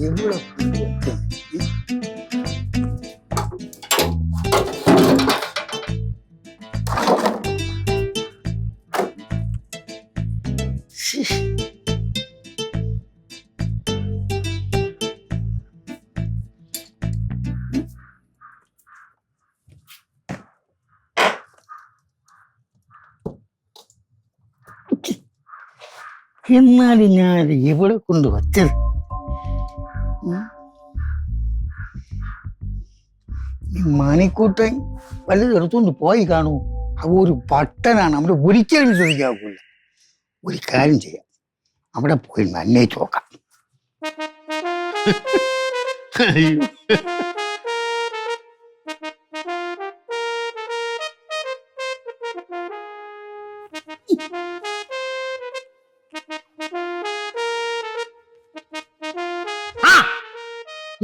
ഇവിടെ എന്നാലും ഞാൻ ഇവിടെ കൊണ്ട് വച്ചത് മണിക്കൂട്ടൻ വല്ലതും എടുത്തുകൊണ്ട് പോയി കാണൂ. അവ ഒരു പട്ടനാണ്, അവിടെ ഒരിക്കലും വിശ്വസിക്കാവില്ല. ഒരു കാര്യം ചെയ്യാം, അവിടെ പോയി അന്വേഷിച്ച് നോക്കാം.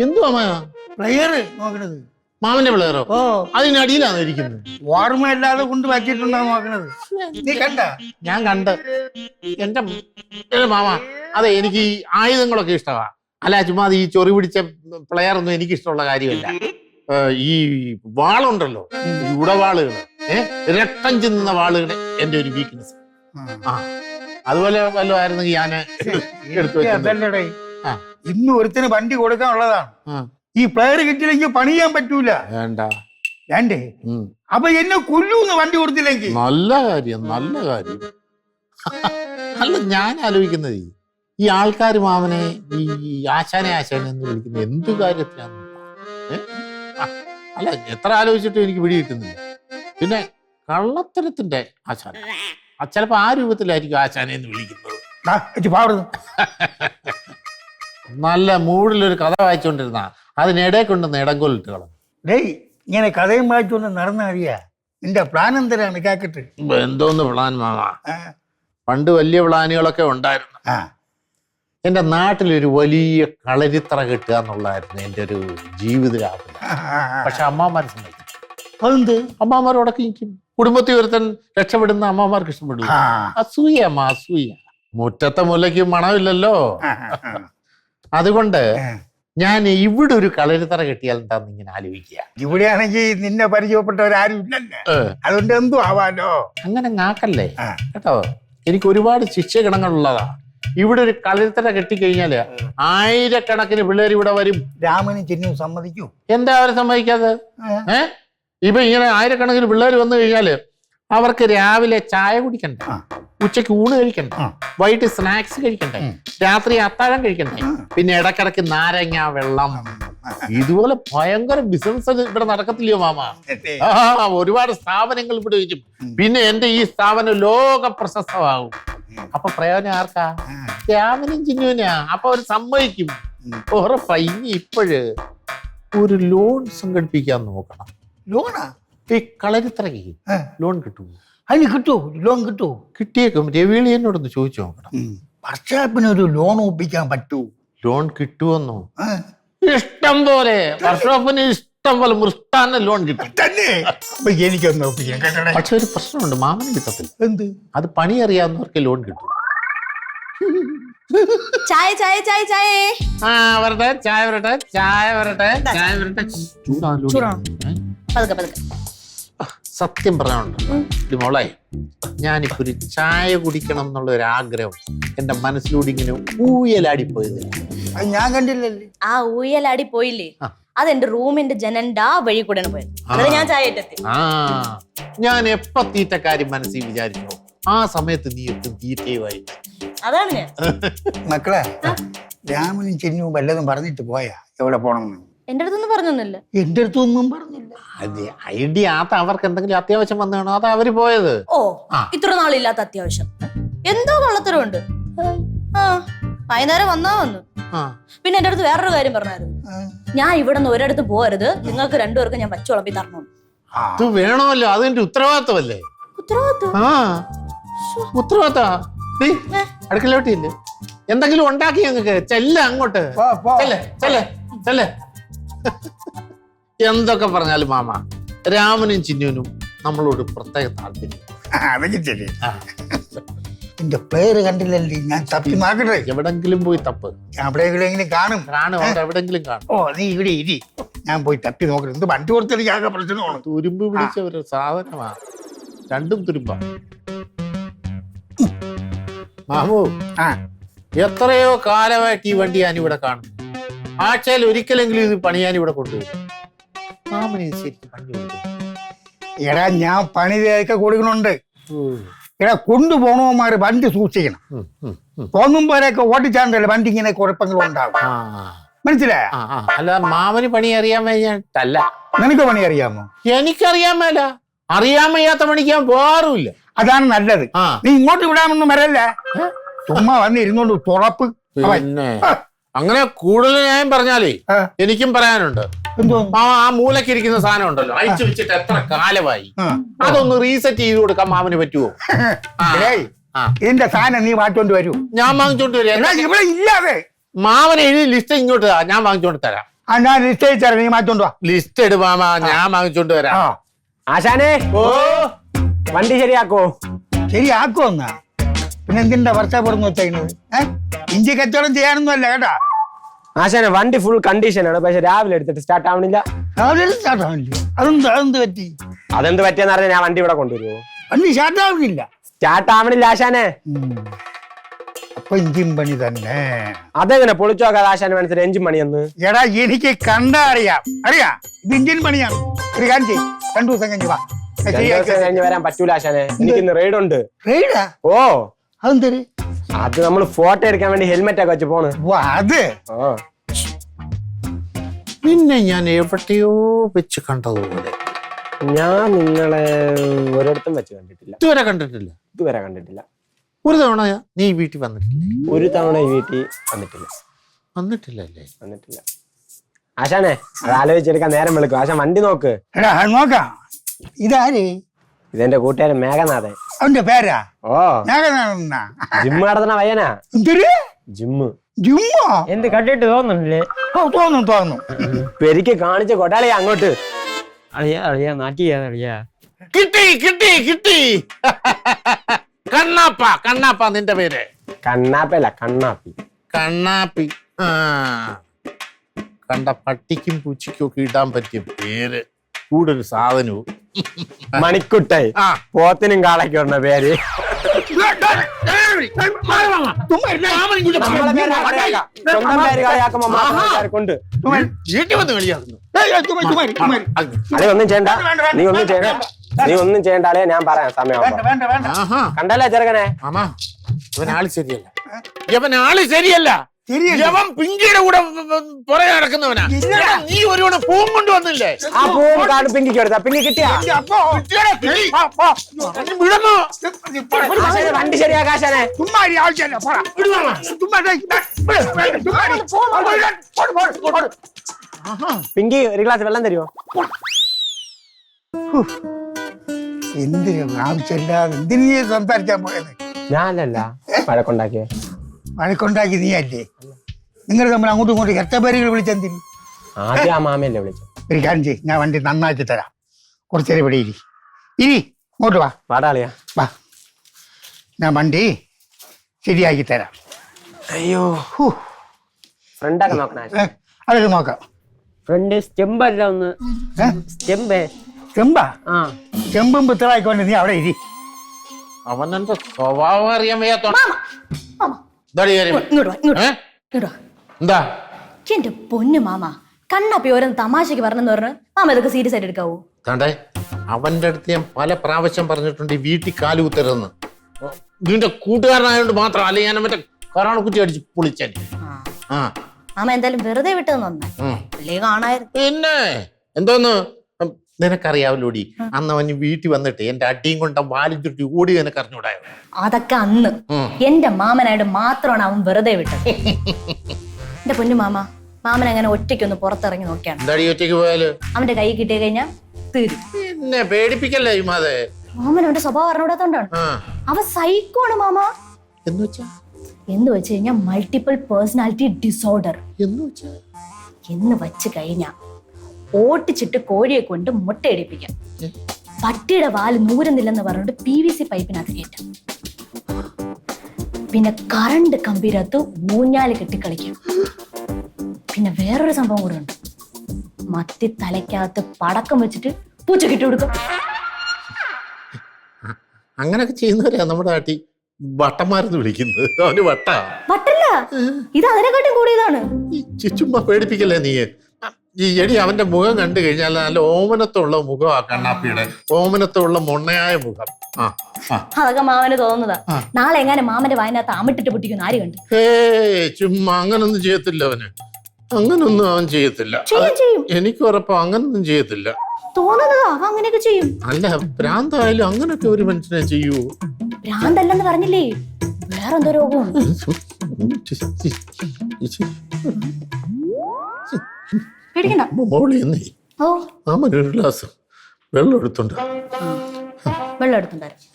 എന്തുവാ പ്ലെയർ നോക്കണത്? മാമന്റെ പിള്ളേരോ? ഓ, അതിനടിയിലാണ് ഇരിക്കുന്നത്. ഓർമ്മയില്ലാതെ കൊണ്ട് വച്ചിട്ടുണ്ടാ നോക്കണത്. നീ കണ്ട? ഞാൻ കണ്ട്. എന്റെ മാമ, അതെ, എനിക്ക് ഈ ആയുധങ്ങളൊക്കെ ഇഷ്ടമാ. അല്ല, ചുമ്മാ ഈ ചൊറി പിടിച്ച പ്ലെയർ ഒന്നും എനിക്ക് ഇഷ്ടമുള്ള കാര്യമല്ല. ഈ വാളുണ്ടല്ലോ, ഉടവാളുകൾ, രക്തം ചിന്നുന്ന വാളുകൾ എന്റെ ഒരു വീക്ക്നെസ്. ആ, അതുപോലെ വല്ലതും ആയിരുന്നെങ്കിൽ ഞാൻ എടുത്തു അതല്ലടേ, ഇന്ന് ഒരുത്തിന് വണ്ടി കൊടുക്കാനുള്ളതാണ്. ഈ പ്ലെയർ കിട്ടിയില്ലെങ്കിൽ പണിയാൻ പറ്റൂല. വേണ്ടേ? അപ്പൊ എന്നെ കൊല്ലൂന്ന് വണ്ടി കൊടുത്തില്ലെങ്കിൽ. നല്ല കാര്യം, നല്ല കാര്യം. അല്ല, ഞാൻ ആലോചിക്കുന്നത് ഈ ആൾക്കാർ മാമനെ ഈ ആശാനെ എന്ന് വിളിക്കുന്നത് എന്തു കാര്യത്തിനാണ്? അല്ല, എത്ര ആലോചിച്ചിട്ടും എനിക്ക് പിടി കിട്ടുന്നില്ല. പിന്നെ കള്ളത്തരത്തിന്റെ ആശാന, ചിലപ്പോ ആ രൂപത്തിലായിരിക്കും ആശാനെ എന്ന് വിളിക്കുന്നത്. നല്ല മൂഡിലൊരു കഥ വായിച്ചോണ്ടിരുന്ന അതിനിടെ കൊണ്ടുവന്ന് ഇടങ്കോലിട്ട് കളഞ്ഞു. ഡേയ്, ഇങ്ങനെ കഥയും വായിച്ചോണ്ട് നടന്ന അറിയാ നിന്റെ പ്ലാൻ എന്തരാണ്? കേക്കട്ടെ. എന്തോന്ന് പ്ലാൻ മാമ? പണ്ട് വലിയ പ്ലാനുകളൊക്കെ ഉണ്ടായിരുന്നു. എന്റെ നാട്ടിലൊരു വലിയ കളരിത്തറ കെട്ടുക എന്നുള്ളതായിരുന്നു എന്റെ ഒരു ജീവിതരാകും. പക്ഷെ അമ്മാമാരെ സമ്മതിക്കും. അതെന്ത്? അമ്മാമാരോടൊക്കെ എനിക്ക് കുടുംബത്തിൽ ഒരുത്തൻ രക്ഷപ്പെടുന്ന അമ്മമാർക്ക് ഇഷ്ടപ്പെടും. അസൂയ അമ്മ, അസൂയ. മുറ്റത്തെ മുല്ലയ്ക്ക് മണമില്ലല്ലോ. അതുകൊണ്ട് ഞാൻ ഇവിടെ ഒരു കളരിത്തറ കെട്ടിയാൽ എന്താന്ന് ഇങ്ങനെ ആലോചിക്കുക. ഇവിടെയാണെങ്കിൽ നിന്നെ പരിചയപ്പെട്ടവരാരും ഇല്ലല്ലേ, അതുകൊണ്ട് എന്തു ആവാലോ. അങ്ങനെ നാക്കല്ലേ കേട്ടോ. എനിക്ക് ഒരുപാട് ശിക്ഷഗണങ്ങളുള്ളതാ. ഇവിടെ ഒരു കളരിത്തറ കെട്ടിക്കഴിഞ്ഞാല് ആയിരക്കണക്കിന് പിള്ളേർ ഇവിടെ വരും. രാമനും ചിന്നും സമ്മതിക്കൂ? എന്താ അവരെ സമ്മതിക്കാതെ? ഇപ്പൊ ഇങ്ങനെ ആയിരക്കണക്കിന് പിള്ളേർ വന്നു കഴിഞ്ഞാല് അവർക്ക് രാവിലെ ചായ കുടിക്കണ്ടേ, ഉച്ചയ്ക്ക് ഊണ് കഴിക്കണ്ടേ, വൈകിട്ട് സ്നാക്സ് കഴിക്കണ്ടേ, രാത്രി അത്താഴം കഴിക്കണ്ടേ, പിന്നെ ഇടക്കിടക്ക് നാരങ്ങ വെള്ളം. ഇതുപോലെ ഭയങ്കര ബിസിനസ് ഇവിടെ നടക്കത്തില്ലയോ മാമ? ഒരുപാട് സ്ഥാപനങ്ങൾ ഇവിടെ വരും. പിന്നെ എന്റെ ഈ സ്ഥാപനം ലോക പ്രശസ്തമാകും. അപ്പൊ പ്രയോജനം ആർക്കാ? രാമനും ചിന്നുവിനാ. അപ്പൊ അവർ സമ്മതിക്കും. ഉറപ്പാ. ഇനി ഇപ്പോഴ് ഒരു ലോൺ സംഘടിപ്പിക്കാൻ നോക്കണം. ലോണാ? ഈ കളരിത്തറയ്ക്ക് ലോൺ കിട്ടുമോ? അതിന് കിട്ടുമോ? ലോൺ കിട്ടുമോ? കിട്ടിയേക്കും. രവിളി എന്നോടൊന്ന് ചോദിച്ചു നോക്കണം. വർക്ക്ഷോപ്പിനൊരു ലോൺ ഒപ്പിക്കാൻ പറ്റൂ? ലോൺ കിട്ടുമെന്നോ? ഇഷ്ടം പോലെ. വർക്ക്ഷോപ്പിന് ഇഷ്ടം പോലെ മൃഷ്ടാന്ന ലോൺ കിട്ടും തന്നെ. എനിക്കൊന്ന് ഒപ്പിക്കാൻ. പക്ഷെ ഒരു പ്രശ്നമുണ്ട്, മാമന് കിട്ടത്തില്ല. എന്ത്? അത് പണി അറിയാവുന്നവർക്ക് ലോൺ കിട്ടും. ചായ ചായ ചായ ചായ. വരട്ടെ, ചായ വരട്ടെ, ചായ വരട്ടെ, ചായ വരട്ടെ. പതുക്കെ പതുക്കെ. സത്യം പറയാനുണ്ട് മോളെ, ഞാനിപ്പോ ഒരു ചായ കുടിക്കണം എന്നുള്ള ഒരു ആഗ്രഹം എന്റെ മനസ്സിലൂടെ ഇങ്ങനെ ഊയലാടിപ്പോയത്. ഞാൻ കണ്ടില്ലല്ലേ. ആ ഊയലാടി പോയില്ലേ, അതെന്റെ റൂമിന്റെ ജനലിന്റെ ആ വഴി കൂടെ പോയത്. അത് ഞാൻ ചായ ഇട്ടെത്തി. ഞാൻ എപ്പ തീറ്റക്കാര്യം മനസ്സിൽ വിചാരിച്ചോ ആ സമയത്ത് നീ എത്തും തീറ്റയുമായി. അതാണ് ഞാൻ. മക്കളെ, രാമനും ചിന്നും വല്ലതും പറഞ്ഞിട്ട് പോയാ എവിടെ പോണമെന്ന്? എന്റെ അടുത്തൊന്നും പറഞ്ഞൊന്നുമില്ല. എന്റെ അടുത്തൊന്നും പറഞ്ഞില്ല. അതെ, ഐഡിയ അത് അവർക്ക് എന്തെങ്കിലും അത്യാവശ്യം വന്നാണോ അത് അവര് പോയത്. ഓ, ഇത്ര നാളില്ലാത്ത അത്യാവശ്യം എന്തോ കള്ളത്തരമുണ്ട്. വൈകുന്നേരം വന്നാ വന്നു. പിന്നെ എന്റെ അടുത്ത് വേറൊരു കാര്യം പറഞ്ഞായിരുന്നു. ഞാൻ ഇവിടെ നിന്ന് ഒരിടത്ത് പോകരുത്, നിങ്ങൾക്ക് രണ്ടുപേർക്കും ഞാൻ വച്ചു വിളമ്പി തരണം. അത് വേണമല്ലോ, അതെന്റെ ഉത്തരവാദിത്തമല്ലേ? ഉത്തരവാദിത്തം അടുക്കളോട്ടില്ലേ? എന്തെങ്കിലും ഉണ്ടാക്കി ഞങ്ങൾക്ക് ചെല്ല അങ്ങോട്ട്. എന്തൊക്കെ പറഞ്ഞാലും മാമ, രാമനും ചിന്നുവിനും നമ്മളോട് പ്രത്യേക താല്പര്യം. എന്റെ പേര് കണ്ടില്ലല്ലേ, ഞാൻ തപ്പി നോക്കട്ടെ. എവിടെങ്കിലും പോയി തപ്പ്. ഞാൻ എവിടെയെങ്കിലും കാണും. എവിടെങ്കിലും കാണും. ഓ നീ ഇവിടെ ഇരി, ഞാൻ പോയി തപ്പി നോക്കട്ടെ. എന്ത് വണ്ടി കൊടുത്തെനിക്ക് ആകെ പ്രശ്നമാണ്. തുരുമ്പ് പിടിച്ച ഒരു സാധനമാ, രണ്ടും തുരുമ്പാ. മാമു, എത്രയോ കാലമായിട്ട് ഈ വണ്ടി ഞാൻ ഇവിടെ കാണുന്നു. ആഴ്ചയിൽ ഒരിക്കലെങ്കിലും ഇത് പണിയാൻ ഇവിടെ കൊണ്ടുവരും. മാമന് ഇത് ശരിക്കും പണി കൊടുക്കും. എടാ ഞാൻ പണി തേക്കെ കൊടുക്കണുണ്ട്. എടാ കൊണ്ടുപോകണവന്മാര് വണ്ടി സൂക്ഷിക്കണം. തോന്നുമ്പോഴൊക്കെ ഓട്ടിച്ചാണ്ടല്ലേ വണ്ടി ഇങ്ങനെ കുഴപ്പങ്ങളും ഉണ്ടാകും. മനസ്സിലായ? അല്ല മാമന് പണി അറിയാൻ വയ്യാട്ടല്ല. നിനക്ക് പണി അറിയാമോ? എനിക്കറിയാൻ മേല. അറിയാൻ വയ്യാത്ത പണിക്ക് ഞാൻ പോകാറുമില്ല. അതാണ് നല്ലത്. നീ ഇങ്ങോട്ട് വിടാനൊന്നും വരല്ലേ, ചുമ്മാ വന്ന് ഇരുന്നോണ്ട് തുറപ്പ്. പിന്നെ അങ്ങനെ കൂടുതൽ ന്യായം പറഞ്ഞാലേ എനിക്കും പറയാനുണ്ട്. ആ മൂലക്കിരിക്കുന്ന സാധനം ഉണ്ടല്ലോ, അയച്ചു വെച്ചിട്ട് എത്ര കാലമായി, അതൊന്ന് റീസെറ്റ് ചെയ്ത് കൊടുക്കാൻ മാമന് പറ്റുമോ? ഇതിന്റെ സാധനം നീ വാങ്ങിച്ചോണ്ട് വരൂ. ഞാൻ വാങ്ങിച്ചോണ്ട് വരാം. ഇവിടെ ഇല്ലാതെ മാമനെ എഴുതി ലിസ്റ്റ് ഇങ്ങോട്ട് ഞാൻ വാങ്ങിച്ചോണ്ട് തരാം. ഞാൻ ലിസ്റ്റ് അയച്ചാൽ നീ മാറ്റോണ്ട് വാ. ലിസ്റ്റ് ഇട് മാമ, ഞാൻ വാങ്ങിച്ചോണ്ട് വരാം. ആശാനെ, വണ്ടി ശരിയാക്കോ? ശരിയാക്കോ എന്നാ പിന്നെ എന്തിന്റെ വർഷപ്പെടുന്നു വെച്ചേക്കുന്നത്? ഇഞ്ചി കച്ചവടം ചെയ്യാനൊന്നും അല്ല കേട്ടാ. ആശാനെ വണ്ടി ഫുൾ കണ്ടീഷൻ ആണ്, പക്ഷെ രാവിലെ എടുത്തിട്ട് സ്റ്റാർട്ട് ആവണില്ല. രാവിലെ സ്റ്റാർട്ട് ആവില്ല. അതെന്ത് പറ്റി? അതെന്ത് പറ്റിയെന്ന് പറഞ്ഞാൽ ഞാൻ വണ്ടി ഇവിടെ കൊണ്ടുവരുമോ? വണ്ടി സ്റ്റാർട്ട് ആവുന്നില്ല. സ്റ്റാർട്ട് ആവണില്ല ആശാനെ. അപ്പൊ എഞ്ചിൻ പണി തന്നെ. അതെങ്ങനെ പൊളിച്ചു നോക്കാതെ ആശാന് മനസ്സിലായി എഞ്ചിൻ പണിയെന്ന്? എടാ എനിക്ക് കണ്ടാ അറിയാം. ഇത് എഞ്ചിൻ പണിയാണ്. ഒരു കാര്യം ചെയ്യും, 2 ദിവസം കഴിഞ്ഞ് വാ. കഴിഞ്ഞ് വരാൻ പറ്റൂല ആശാനെ, എനിക്കിന്ന് റൈഡ് ഉണ്ട്. റൈഡാ? ഓ അതെന്തര്? അത് നമ്മള് ഫോട്ടോ എടുക്കാൻ വേണ്ടി ഹെൽമെറ്റ് ഒക്കെ വെച്ച് പോണ്. അത് പിന്നെ ഞാൻ എവിടെയോ വെച്ച് കണ്ടതുപോലെ. ഞാൻ നിങ്ങളെ ഒരിടത്തും വെച്ച് കണ്ടിട്ടില്ല. ഇതുവരെ കണ്ടിട്ടില്ല. ഇതുവരെ കണ്ടിട്ടില്ല. ഒരു തവണ നീ വീട്ടിൽ വന്നിട്ടില്ലേ? ഒരു തവണ ഈ വീട്ടിൽ വന്നിട്ടില്ല. വന്നിട്ടില്ലല്ലേ? വന്നിട്ടില്ല ആശാനെ. അത് ആലോചിച്ചെടുക്കാൻ നേരം വിളിക്കും. ആശാൻ വണ്ടി നോക്ക്. എടാ നോക്കാം. ഇതാര്? ഇതെന്റെ കൂട്ടുകാരൻ മേഘനാഥൻ. അവന്റെ പേരാ? ഓ മേഘനാഥനാ? ജിമ്മ് നടത്തണ പയ്യനാ. എന്തൊരു ജിമ്മ്? ജിമ്മോ? എന്ത് കണ്ടിട്ട് തോന്നുന്നില്ലേ? തോന്നുന്നു. പെരിക്ക് കാണിച്ച കൊട്ടാളിയാ അങ്ങോട്ട്. അളിയാ നാട്ടിയാ. കിട്ടി. കണ്ണാപ്പ നിന്റെ പേര്? കണ്ണാപ്പല്ല, കണ്ണാപ്പി. കണ്ണാപ്പി. കണ്ട പട്ടിക്കും പൂച്ചയ്ക്കും ഒക്കെ ഇടാൻ പറ്റിയ പേര്. കൂടൊരു സാധനവും. മണിക്കുട്ടായി. പോത്തിനും കാളയ്ക്ക് പറഞ്ഞ പേര്. കൊണ്ട് വീട്ടിൽ വന്ന് കളിയാക്കുന്നു. ഒന്നും ചെയ്യണ്ട, നീ ഒന്നും ചെയ്യണ്ട അളിയാ, ഞാൻ പറയാം സമയം. കണ്ടല്ലേ ചെറുക്കനെ? മാമാ ഇവനാള് ശരിയല്ല. യവൻ പിങ്കിയുടെ കൂടെ പുറകെ നടക്കുന്നവനാ. നീ ഒരുവണ പൂവും കൊണ്ടുവന്നില്ലേ? ആ പൂവും കാട് പിങ്കിക്ക് എടുത്താ. പിങ്കി കിട്ടിയാ? വണ്ടി ശരിയാക്കാശാനെ. പിങ്കി ഒരു ഗ്ലാസ് വെള്ളം തരുമോ? എന്തിനു ആവശ്യമില്ലാതെ എന്തിനു സംസാരിക്കാൻ പോയത്? ഞാനല്ല വഴക്കുണ്ടാക്കിയേ. വഴക്കുണ്ടാക്കി നീ അല്ലേ? നിങ്ങൾ തമ്മിൽ അങ്ങോട്ടും ഇങ്ങോട്ടും എട്ടപ്പേരുകൾ വിളിച്ചെന്തിന്? ആദ്യം ആ മാമയല്ലേ വിളിച്ചു. ഒരു കാര്യം ചെയ്യ്, ഞാൻ വണ്ടി നന്നാക്കി തരാം. കുറച്ചേരം ഇവിടെ ഇരി ഇങ്ങോട്ട് വാ. വാടാളിയാ വാ, ഞാൻ വണ്ടി ശരിയാക്കി തരാം. അയ്യോ ഫ്രണ്ടൊക്കെ നോക്കണ. അതൊക്കെ നോക്കാം. ഫ്രണ്ട് സ്റ്റെമ്പല്ല, ഒന്ന് ചെമ്പാ? ചെമ്പും പിത്തളായിക്കൊണ്ട് നീ അവിടെ ഇരി. അവനെന്റെ സ്വഭാവം അറിയാൻ വയ്യാത്ത എന്താ? എന്റെ പൊന്നു മാമ, കണ്ണപ്പി ഓരോന്ന് തമാശക്ക് പറഞ്ഞെന്ന് പറഞ്ഞു മാമ ഇതൊക്കെ സീരിയസ് ആയിട്ട് എടുക്കാവൂ? കണ്ടേ, അവന്റെ അടുത്ത് ഞാൻ പല പ്രാവശ്യം പറഞ്ഞിട്ടുണ്ട് ഈ വീട്ടിൽ കാലുകുത്തരുതെന്ന്. ഇതിന്റെ കൂട്ടുകാരനായോണ്ട് മാത്രം, അല്ലെങ്കിൽ ഞാൻ മറ്റേ കറാണക്കുറ്റി അടിച്ച് പൊളിച്ചാൻ. മാമ എന്തായാലും വെറുതെ വിട്ടത് നന്നായി. കാണായിരുന്നു. പിന്നെ എന്തോന്ന് നിനക്കറിയാവല്ലോടി, അന്ന് അവന് വീട്ടിൽ വന്നിട്ട് എന്റെ അടിയും കൊണ്ട് വാലും ചുറ്റി ഓടി നിനക്ക് അറിഞ്ഞൂടായോ? അതൊക്കെ അന്ന് എന്റെ മാമനായിട്ട് മാത്രമാണ് അവൻ വെറുതെ വിട്ടത്. എന്റെ പൊന്നു മാമ, മാമൻ അങ്ങനെ ഒറ്റയ്ക്കൊന്ന് പുറത്തിറങ്ങി നോക്കിയാണ്. എന്താടി ഒറ്റയ്ക്ക് പോയാല്? അവന്റെ കൈ കിട്ടിയ കഴിഞ്ഞാൽ തീരും. പിന്നെ പേടിപ്പിക്കല്ലേ ഇമാതെ. മാമൻ അവന്റെ സ്വഭാവം അറിഞ്ഞൂടാത്തോണ്ടാണ്. അവ സൈക്കോണ് മാമ. എന്ന് വെച്ച് കഴിഞ്ഞാൽ മൾട്ടിപ്പിൾ പേഴ്സണാലിറ്റി ഡിസോർഡർ എന്ന് വെച്ച് കഴിഞ്ഞാ ഓട്ടിച്ചിട്ട് കോഴിയെ കൊണ്ട് മുട്ടയടിപ്പിക്കാം. പട്ടിയുടെ വാല് നൂരുന്നില്ലെന്ന് പറഞ്ഞിട്ട് PVC പൈപ്പിനകത്ത് കയറ്റാം. പിന്നെ കറണ്ട് കമ്പിരത്ത് ഊഞ്ഞാല് കെട്ടിക്കളിക്കും. പിന്നെ വേറൊരു സംഭവം കൂടെ ഉണ്ട്. മത്തി തലയ്ക്കകത്ത് പടക്കം വെച്ചിട്ട് പൂച്ചക്കിട്ട് കൊടുക്കും. അങ്ങനൊക്കെ ചെയ്യുന്നവരെയാ നമ്മുടെ നാട്ടിൽ വട്ടന്മാരെന്ന് വിളിക്കുന്നത്. അവന് വട്ട വട്ടല്ല, ഇത് അതിനെക്കാട്ടും കൂടിയതാണ്. ചുമ്മാ പേടിപ്പിക്കല്ലേ നീ. ഈ എടി അവന്റെ മുഖം കണ്ടു കഴിഞ്ഞാൽ നല്ല ഓമനത്തുള്ള മുഖമാ കണ്ണാപ്പിയുടെ, ഓമനത്തുള്ള മൊണ്ണയായ മുഖം. അതൊക്കെ മാമന് തോന്നുന്നതാ. നാളെ എങ്ങനെ മാമന്റെ വായനകത്ത് അമിട്ടിട്ട് പൊട്ടിക്കുന്ന ആര് കണ്ടു? ചുമ്മാ അങ്ങനൊന്നും ചെയ്യത്തില്ല അവന്. അങ്ങനൊന്നും അവൻ ചെയ്യത്തില്ല. എനിക്ക് ഉറപ്പാ അങ്ങനൊന്നും ചെയ്യത്തില്ല. തോന്നുന്നതാ അവ അങ്ങനെയൊക്കെ ചെയ്യും. അല്ല, ഭ്രാന്തായാലും അങ്ങനൊക്കെ ഒരു മനുഷ്യനെ ചെയ്യൂ? ഭ്രാന്തല്ലെന്ന് പറഞ്ഞില്ലേ, വേറെന്തോ രോഗമുണ്ട്. പേടിക്കണ്ട. മോളിയെന്നേ ഒരു ഗ്ലാസ് വെള്ളം എടുത്തുണ്ട്. വെള്ളം എടുത്തുണ്ടായിരുന്നു.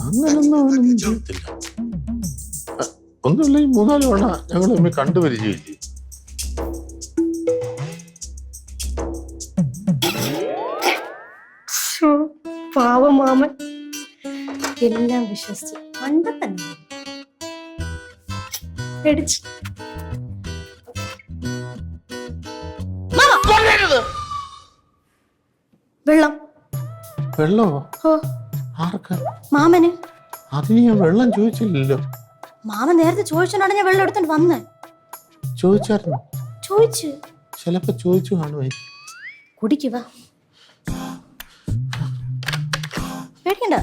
അങ്ങനൊന്നും അവനൊന്നും ചെയ്യത്തില്ല. ഒന്നുമില്ല, ഈ 3-4 തവണ ഞങ്ങൾ തമ്മിൽ കണ്ടുപരിചയില്ലേ. പാവം മാമൻ എല്ലാം വിശ്വസിച്ച് പണ്ടത്തന്നെ പേടിച്ചു. വെള്ളം. വെള്ളമോ? ആർക്ക്? മാമന്. അതിന് ഞാൻ വെള്ളം ചോദിച്ചില്ലല്ലോ. മാമൻ നേരത്തെ ചോദിച്ചോണ്ടാണ് ഞാൻ വെള്ളം എടുത്തോണ്ട് വന്നേ. ചോദിച്ചായിരുന്നു? ചോദിച്ചു. ചിലപ്പോ ചോദിച്ചു കാണുമേ. കുടിക്കുക. പേടിക്കണ്ട,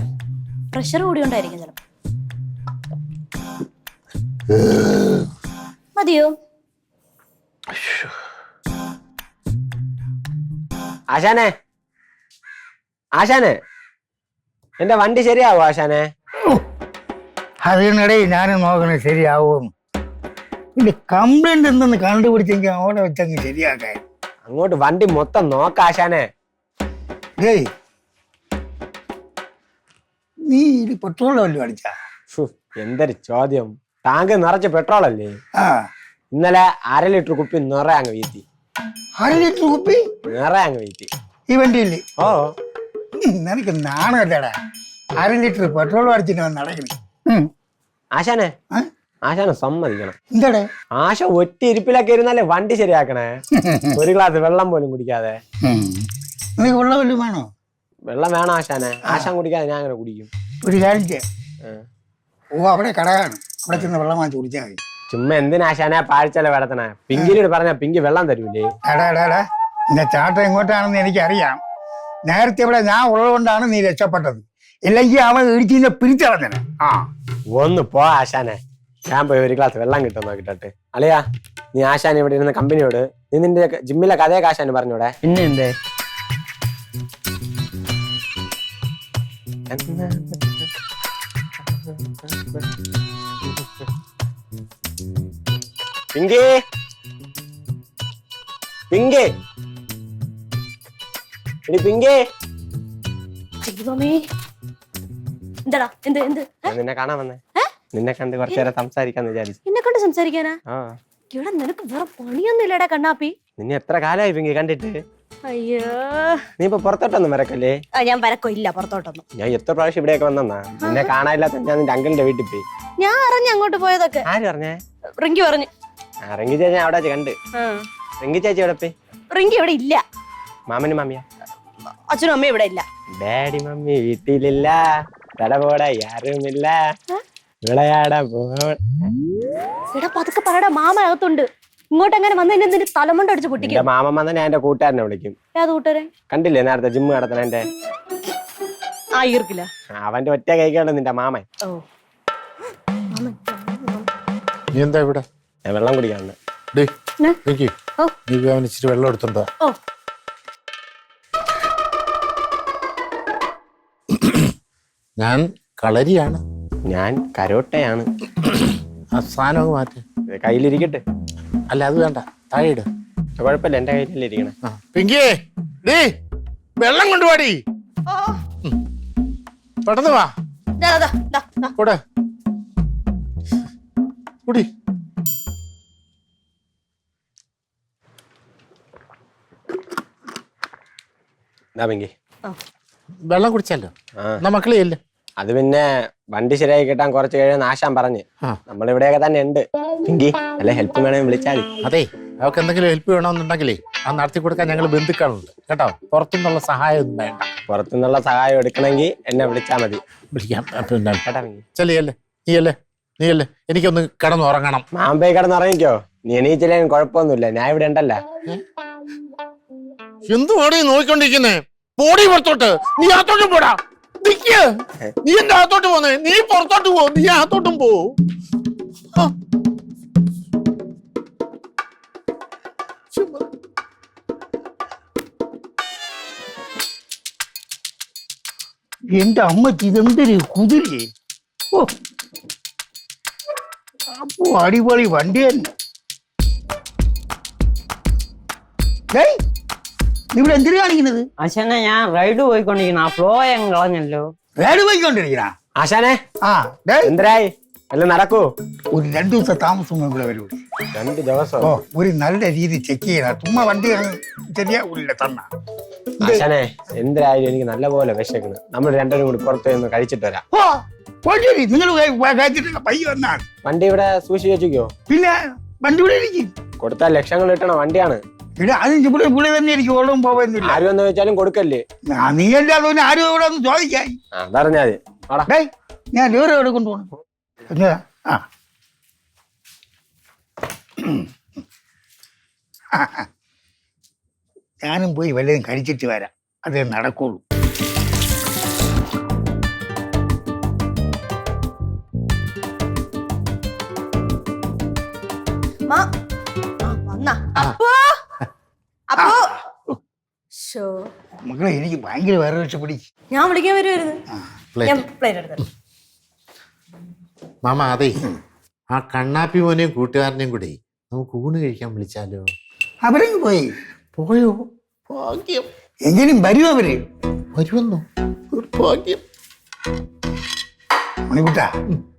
പ്രഷർ കൂടിയോണ്ടായിരിക്കും ചിലപ്പോ. മതിയോ? ആശാനെ, ആശാനെ, എന്റെ വണ്ടി ശരിയാവോ ആശാനെ? അതിനിടയിൽ ഞാനും നോക്കണത് ശരിയാവുമെന്ന്. ഇതിന്റെ കംപ്ലൈന്റ് എന്തെന്ന് കണ്ടുപിടിച്ചെങ്കിൽ അവിടെ വെച്ചങ്ങ് ശരിയാക്കാൻ. അങ്ങോട്ട് വണ്ടി മൊത്തം നോക്ക ആശാനെ. ഏയ്, നീ ഇത് പെട്രോൾ വല്ലതും അടിച്ചാ? എന്തൊരു ചോദ്യം. ടാങ്ക് നിറച്ച് പെട്രോൾ അല്ലേ? ഇന്നലെ 1/2 ലിറ്റർ കുപ്പി നിറയെ അങ്ങ് വീത്തി. 1/2 ലിറ്റർ കുപ്പി നിറയെ അങ്ങ് വീത്തി ഈ വണ്ടിയില്ലേ? ഓ, നിനക്ക് നാണല്ലേടാ 1/2 ലിറ്റർ പെട്രോൾ അടിച്ചിട്ട് നടക്കണേ. ആശാനെ, ആശാനെ സമ്മതിക്കണം. എന്താടേ? ആശ ഒറ്റ ഇരിപ്പിലൊക്കെ ഇരുന്നാലേ വണ്ടി ശരിയാക്കണേ. ഒരു ഗ്ലാസ് വെള്ളം പോലും കുടിക്കാതെ. നിനക്ക് വെള്ളം വല്ലതും വേണോ? വെള്ളം വേണം ആശാനെ. ആശാൻ കുടിക്കാതെ ഞാൻ അങ്ങനെ കുടിക്കും. ഒരു കാര്യം ചെയ്യാം. അവിടെ കടയാണ്, അവിടെ ചെന്ന് വെള്ളം വാങ്ങിച്ച് കുടിച്ചാൽ മതി. ചുമ്മാ എന്തിനാ ആശാനെ പാഴ്ചല വെടത്തണേ? പിങ്കിനോട് പറഞ്ഞ പിങ്കി വെള്ളം തരൂലേ? എടാ എന്റെ ചാട്ടം എങ്ങോട്ടാണെന്ന് എനിക്കറിയാം. നേരത്തെ ഇവിടെ ഞാൻ ഉള്ളതുകൊണ്ടാണ് നീ രക്ഷപ്പെട്ടത്. ഇല്ലെങ്കിൽ അവൻ ഇടിച്ചിന്റെ പിരിച്ചളഞ്ഞനെ. ഒന്ന് പോ ആശാനെ. ഞാൻ പോയി ഒരു ഗ്ലാസ് വെള്ളം കിട്ടും നോക്കിട്ടെ. അളിയാ, നീ ആശാൻ ഇവിടെ ഇരുന്ന കമ്പനിയോട് നീ നിന്റെ ജിമ്മിലെ കഥയൊക്കെ ആശാന് പറഞ്ഞൂടെ? പിന്നെ എന്തേ? പിങ്കി, പിങ്കി, എടി പിങ്കി. എന്താടാ? എന്ത് എന്ത്? നിന്നെ കാണാൻ വന്നേ. നിന്നെ കണ്ട് കുറച്ചു നേരം സംസാരിക്കാന്ന് വിചാരിച്ചു. എന്നെ കണ്ട് സംസാരിക്കാനാ? ഇവിടെ നിനക്ക് വേറെ പണിയൊന്നും ഇല്ലടാ കണ്ണാപ്പി. നിന്നെ എത്ര കാലമായി പിങ്കി കണ്ടിട്ട്? അയ്യോ, നീ ഇപ്പൊ പുറത്തോട്ടൊന്നും വരക്കല്ലേ? ഞാൻ വരക്കോ ഇല്ല പുറത്തോട്ടൊന്നും. ഞാൻ എത്ര പ്രാവശ്യം ഇവിടെയൊക്കെ വന്നാ. നിന്നെ കാണാനില്ലാത്ത ഞാൻ നിന്റെ അങ്കിളിന്റെ വീട്ടിൽ പോയി. ഞാൻ അറിഞ്ഞു അങ്ങോട്ട് പോയതൊക്കെ. ആര് പറഞ്ഞേ? റിങ്കി പറഞ്ഞു. റിങ്കി ചേച്ചി അവിടെ കണ്ട്. റിങ്കി ചേച്ചി എവിടെ പോയി? റിങ്കി ഇവിടെ ഇല്ല. മാമനും മാമിയാ? അച്ഛനും അമ്മയും ഇവിടെ ഇല്ല. ഡാഡി മമ്മി വീട്ടിലില്ല, തടപോട യാരുമില്ല, വിളയാട എടാ പതുക്കെ പറയടാ, മാമ അകത്തുണ്ട്. ഇങ്ങോട്ട് എങ്ങനെ വന്നു കഴിഞ്ഞാൽ നിന്റെ തലമുണ്ട അടിച്ച് പൊട്ടിക്കും. മാമൻ വന്ന ഞാൻ എന്റെ കൂട്ടുകാരനെ വിളിക്കും. ഏത് കൂട്ടുകാരെ? കണ്ടില്ലേ നേരത്തെ ജിമ്മ് നടത്തണ എന്റെ? ഈർക്കില്ല. അവന്റെ ഒറ്റ കൈക്കാണ് നിന്റെ മാമൻ. നീ എന്താ ഇവിടെ? ഞാൻ വെള്ളം കുടിക്കാണ്ട്. ഇച്ചിരി വെള്ളം എടുത്തുണ്ടോ? ഞാൻ കളരിയാണ്. ഞാൻ കരോട്ടയാണ്. ആ സാധനം മാറ്റി കയ്യിലിരിക്കട്ടെ. അല്ല അത് വേണ്ട, താഴെ. കുഴപ്പമില്ല, എന്റെ കയ്യിലല്ലേ ഇരിക്കണേ. പിങ്കിയേ, ഡീ വെള്ളം കൊണ്ടുപോടി. പെട്ടെന്ന് വാ. കൂടെ കുടി. പിങ്കി വെള്ളം കുടിച്ചല്ലോ എന്നാ മക്കളെ ഇല്ല. അത് പിന്നെ വണ്ടി ശരിയായി കിട്ടാൻ കുറച്ച് കഴിയുന്ന ആശാൻ പറഞ്ഞ് നമ്മളിവിടെയൊക്കെ തന്നെ ഉണ്ട്. എങ്കിൽ അല്ലെ ഹെൽപ്പ് വേണമെങ്കിൽ വിളിച്ചാൽ മതി. അതെ അവർക്ക് എന്തെങ്കിലും ഹെൽപ്പ് വേണമെന്നുണ്ടെങ്കിലേ അത് നടത്തി കൊടുക്കാൻ ഞങ്ങൾ ബന്ധുക്കളുണ്ട് കേട്ടോ. പുറത്തുനിന്നുള്ള സഹായം ഒന്നും വേണ്ട. പുറത്തുനിന്നുള്ള സഹായം എടുക്കണമെങ്കിൽ എന്നെ വിളിച്ചാൽ മതി. വിളിക്കാം. ചെല്ലിയല്ലേ നീയല്ലേ എനിക്കൊന്ന് കിടന്നുറങ്ങണം. മാമ്പേ കിടന്നുറങ്ങിക്കോ. നീ എണീച്ചില്ലേ കുഴപ്പമൊന്നുമില്ല. ഞാൻ ഇവിടെ ഉണ്ടല്ലോ. എന്തുവാണ് നീ നോക്കിക്കൊണ്ടിരിക്കുന്നേ? പോടി പുറത്തോട്ട്. നീ അകത്തോട്ട് പോടാ. നീ എന്റെ അകത്തോട്ട് പോന്നേ. നീ പുറത്തോട്ട് പോ. നീ അകത്തോട്ടും പോ. എന്റെ അമ്മക്ക് ഇതെന്തൊരു കുതിരേ. ഓ അപ്പോ അടിപൊളി വണ്ടി തന്നെ. ഇവിടെ എന്തിനു കാണിക്കുന്നത്? ആശാനെ ഞാൻ റൈഡ് പോയിക്കൊണ്ടിരിക്കുന്ന ആ ഫ്ലോ കളഞ്ഞല്ലോ. റൈഡ് പോയിക്കൊണ്ടിരിക്കണ ആശാനെ ആ എന്തരായി? അല്ല നടക്കൂ. ഒരു 2 ദിവസം താമസം ഇവിടെ വരൂ. 2 ദിവസം? ഓ ഒരു നല്ല രീതി ചെക്ക് ചെയ്യണം. ചുമ്മാ വണ്ടി ശരിയാവില്ല തന്ന. ആശാനെ എന്തിനായാലും എനിക്ക് നല്ലപോലെ വിശക്കുന്നു. നമ്മൾ രണ്ടുപേരും കൂടി പുറത്ത് നിന്ന് കഴിച്ചിട്ട് വരാം. ഓ പോയി നിങ്ങൾ കഴിച്ചിട്ടുള്ള പയ്യ വന്നാണ്. വണ്ടി ഇവിടെ സൂക്ഷിച്ച് വെച്ചിക്കോ. പിന്നെ വണ്ടി ഇവിടെ ഇരിക്കും. കൊടുത്താൽ ലക്ഷങ്ങൾ കിട്ടണ വണ്ടിയാണ്. ഇവിടെ അത് ഇവിടെ തന്നെ എനിക്ക് ഓടും പോവുന്നില്ല. ആരും എന്ന് വെച്ചാലും കൊടുക്കല്ലേ. നീ എന്റെ അതൊന്നും ആരും ഇവിടെ ഒന്ന് ചോദിക്കാൻ. അതറിഞ്ഞാൽ മതി. ഞാൻ വേറെ എവിടെ കൊണ്ടുപോകണം. ആ ഞാനും പോയി വല്ലതും കഴിച്ചിട്ട് വരാം. അതേ നടക്കുള്ളൂ. മക്കളെ എനിക്ക് ഭയങ്കര വേറെ രക്ഷപ്പെടി. ഞാൻ വിളിക്കാൻ വരുമായിരുന്നു. മാമ അതെ ആ കണ്ണാപ്പി മോനെയും കൂട്ടുകാരനെയും കൂടെ നമുക്ക് ഊണ് കഴിക്കാൻ വിളിച്ചാലോ? അവരങ്ങ് പോയോ? ഭാഗ്യം. എങ്കിലും വരും അവര്. വരുമെന്നോ? ഭാഗ്യം. മണിക്കുട്ട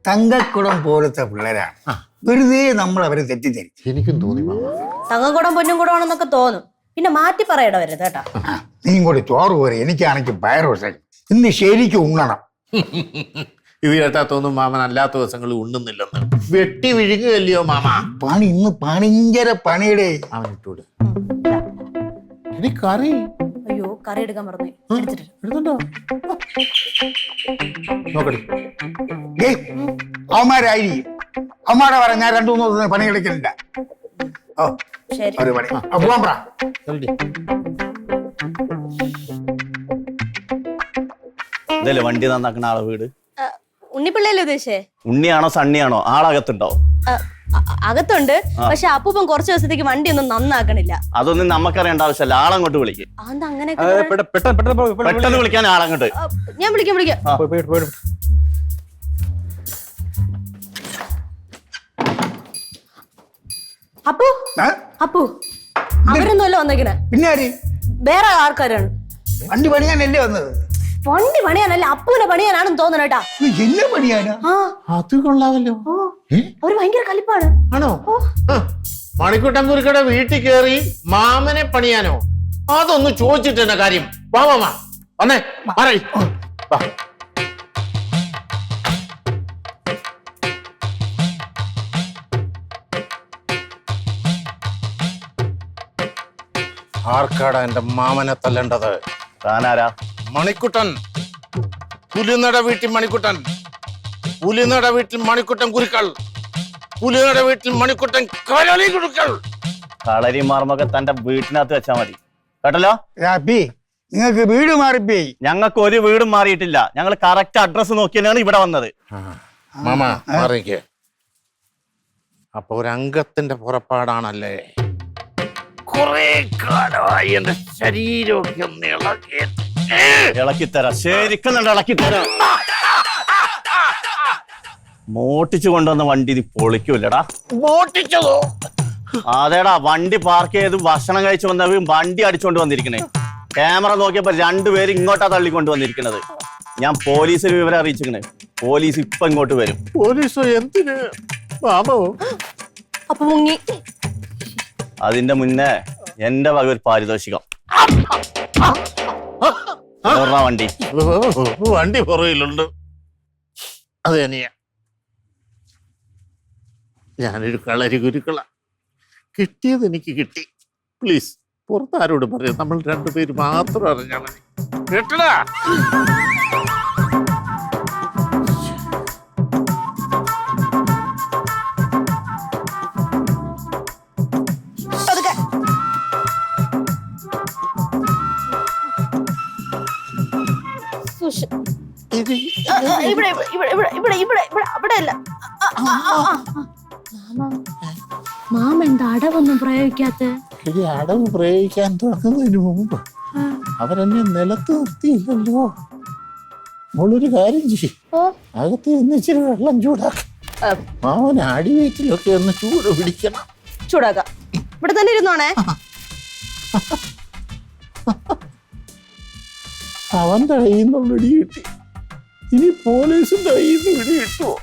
തങ്കക്കുടം പോലത്തെ പിള്ളേരാണ്. വെറുതെ നമ്മൾ അവരെ തെറ്റിദ്ധരിച്ചു. എനിക്കും തോന്നി മാമ. തങ്കക്കുടം പൊന്നും കൂടെ ആണെന്നൊക്കെ തോന്നും. പിന്നെ മാറ്റി പറയട വരുന്നത് കേട്ടാ. നീ കൂടി ചോറ് പോരെ. എനിക്കാണെങ്കിൽ വയറോസം. ഇന്ന് ശരിക്കും ഉണ്ണണം. ഇത് കേട്ടാ തോന്നും മാമൻ അല്ലാത്ത ദിവസങ്ങളിൽ ഉണ്ണുന്നില്ലെന്ന്. വെട്ടി വിഴുങ്ങുകയല്ലയോ മാമ. പണി ഇന്ന് ഭയങ്കര പണിയുടെ. അവൻ ഇട്ടൂടെ കറി. അയ്യോ കറി എടുക്കാൻ പറഞ്ഞു. എടുത്തുണ്ടോ നോക്കടി. അവന്മാരായിരിക്കും. അവന്മാരെ പറ ഞാൻ 2-3 ദിവസം പണി കളിക്കുന്നില്ല. ഓ ശരി ഒരു പണി പോവാൻ പറ. ഇതല്ലേ വണ്ടി നന്നാക്കുന്ന ആളെ വീട്? ഉണ്ണിപ്പിള്ളയല്ലേ ഉദ്ദേശിച്ചേ? ഉണ്ണിയാണോ സണ്ണിയാണോ? ആളകത്തുണ്ടോ? അകത്തുണ്ട്. പക്ഷെ അപ്പൂപ്പൻ കുറച്ച് ദിവസത്തേക്ക് വണ്ടി ഒന്നും നന്നാക്കണില്ല. അതൊന്നും നമുക്കറിയേണ്ട ആവശ്യമല്ല. ആളങ്ങോട്ട് വിളിക്കും. അങ്ങനെ പെട്ടെന്ന് വിളിക്കാൻ ആളങ്ങോട്ട്. ഞാൻ വിളിക്കാം. അപ്പു അവരൊന്നുമല്ല വന്നേക്കണേ. പിന്നെ വേറെ ആൾക്കാരാണ്. വണ്ടി പണിയാനല്ലേ വന്നത്? വണ്ടി പണിയാനല്ല അപ്പൂനെ പണിയാനാണെന്ന് തോന്നണ കേട്ടാ. എന്നെ പണിയാനാ? അത് കൊള്ളാമല്ലോ. അവര് ഭയങ്കര കളിപ്പാണ്. ആണോ? മണിക്കുട്ടൻ കുരുക്കടെ വീട്ടിൽ കയറി മാമനെ പണിയാനോ? അതൊന്ന് ചോദിച്ചിട്ടെന്ന കാര്യം. വാ മാമ വന്നേ പറയ്. ആർക്കാടാ എന്റെ മാമനെ തല്ലേണ്ടത്? താനാരാ? മണിക്കുട്ടൻ. പുലിനട വീട്ടിൽ മണിക്കുട്ടൻ. പുലിനട വീട്ടിൽ മണിക്കുട്ടൻ കുരുക്കൾ. പുലിനട വീട്ടിൽ മണിക്കുട്ടൻ കളരി കുരുക്കൾ. കളരി മാർമൊക്കെ തന്റെ വീട്ടിനകത്ത് വെച്ചാ മതി കേട്ടല്ലോ. നിങ്ങൾക്ക് വീട് മാറിപ്പോയി. ഞങ്ങൾക്ക് ഒരു വീടും മാറിയിട്ടില്ല. ഞങ്ങൾ കറക്റ്റ് അഡ്രസ് നോക്കിയാണ് ഇവിടെ വന്നത്. മാമ മാറിക്കേ. അപ്പൊ ഒരു അംഗത്തിന്റെ പുറപ്പാടാണല്ലേ? കുറെ കാലമായി എന്റെ ശരീരമൊക്കെ ഒന്ന് ഇളക്കിത്തരാം. ശരിക്കും ഇളക്കിത്തരാം. മോട്ടിച്ചു കൊണ്ടുവന്ന വണ്ടി നീ പൊളിക്കൂല്ലടാ. മോട്ടിച്ചതോ? അതേടാ വണ്ടി പാർക്ക് ചെയ്ത് ഭക്ഷണം കഴിച്ചു വന്നവരും വണ്ടി അടിച്ചോണ്ട് വന്നിരിക്കണേ. ക്യാമറ നോക്കിയപ്പോ 2 പേര് ഇങ്ങോട്ടാ തള്ളിക്കൊണ്ട് വന്നിരിക്കുന്നത്. ഞാൻ പോലീസിൽ വിവരം അറിയിച്ചിരിക്കണേ. പോലീസ് ഇപ്പൊ ഇങ്ങോട്ട് വരും. പോലീസോ? എന്തിന് മാമോ? അപ്പൊ മുങ്ങി. അതിന്റെ മുന്നേ എന്റെ വക ഒരു പാരിതോഷികം. എവിടാ വണ്ടി? വണ്ടി പുറകിലുണ്ട്. അത് തന്നെയാ. ഞാനൊരു കളരി ഗുരുക്കള. കിട്ടിയത് എനിക്ക് കിട്ടി. പ്ലീസ് പുറത്താരോട് പറയാം, നമ്മൾ രണ്ടുപേര് മാത്രം അറിഞ്ഞാൽ മതി. കേട്ടടാ? ഇത് ഇവിടെ അവിടെ അല്ല. മാമ എന്താ അടവൊന്നും പ്രയോഗിക്കാത്ത? ഇത് അടവ് പ്രയോഗിക്കാൻ തുടങ്ങുന്നതിന് മുമ്പ് അവരെന്നെ നിലത്ത് നിർത്തിയില്ലല്ലോ. മോളൊരു കാര്യം ചെയ്യും, അകത്ത് നിന്ന് ഇച്ചിരി വെള്ളം ചൂടാക്കാം. മാവന് അടിവയറ്റിലൊക്കെ ഒന്ന് ചൂട് പിടിക്കണം. ചൂടാക്കാം. ഇവിടെ തന്നെ ഇരുന്നോണേ. അവന്റെ കയ്യിൽ നിന്നുള്ള ഇടി കിട്ടി, ഇനി പോലീസിന്റെ കയ്യിൽ നിന്ന് ഇടി കിട്ടുമോ?